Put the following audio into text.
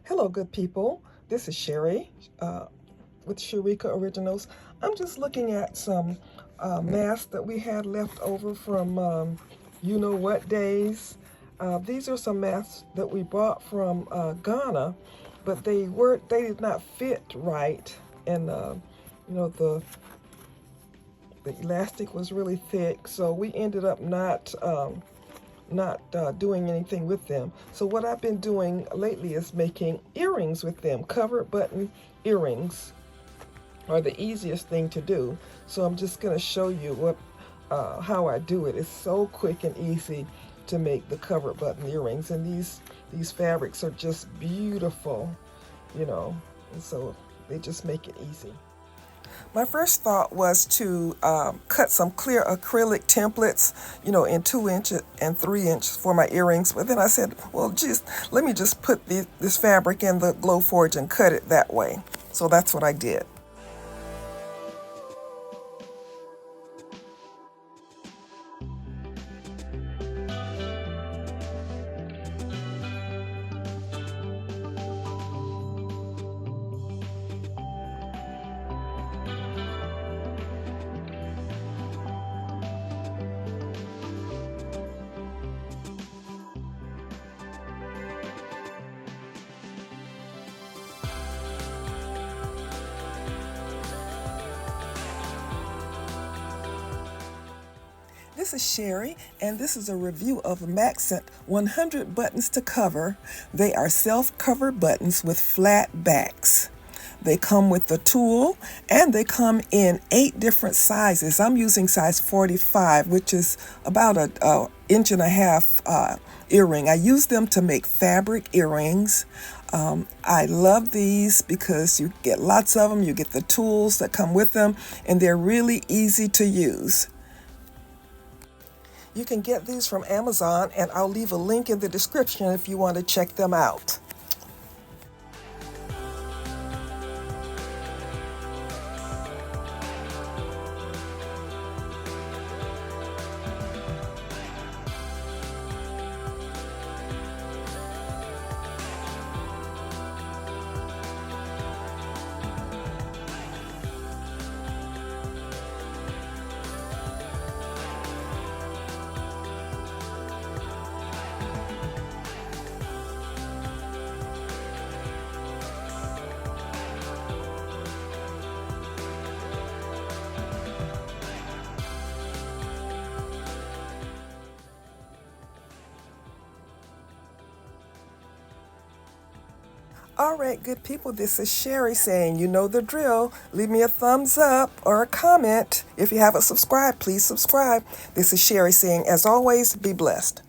Hello, good people. This is Sherry with Sharika Originals. I'm just looking at some masks that we had left over from you know what days. These are some masks that we bought from Ghana, but they did not fit right, and the elastic was really thick, so we ended up not doing anything with them. So what I've been doing lately is making earrings with them. Covered button earrings are the easiest thing to do. So I'm just going to show you how I do it. It's so quick and easy to make the covered button earrings, and these fabrics are just beautiful, and so they just make it easy. My first thought was to cut some clear acrylic templates, in 2-inch and 3-inch for my earrings. But then I said, well, let me just put this fabric in the Glowforge and cut it that way. So that's what I did. This is Sherry, and this is a review of Maxent 100 buttons to cover. They are self-cover buttons with flat backs. They come with the tool, and they come in 8 different sizes. I'm using size 45, which is about an inch and a half earring. I use them to make fabric earrings. I love these because you get lots of them. You get the tools that come with them, and they're really easy to use. You can get these from Amazon, and I'll leave a link in the description if you want to check them out. All right, good people, this is Sherry saying, you know the drill. Leave me a thumbs up or a comment. If you haven't subscribed, please subscribe. This is Sherry saying, as always, be blessed.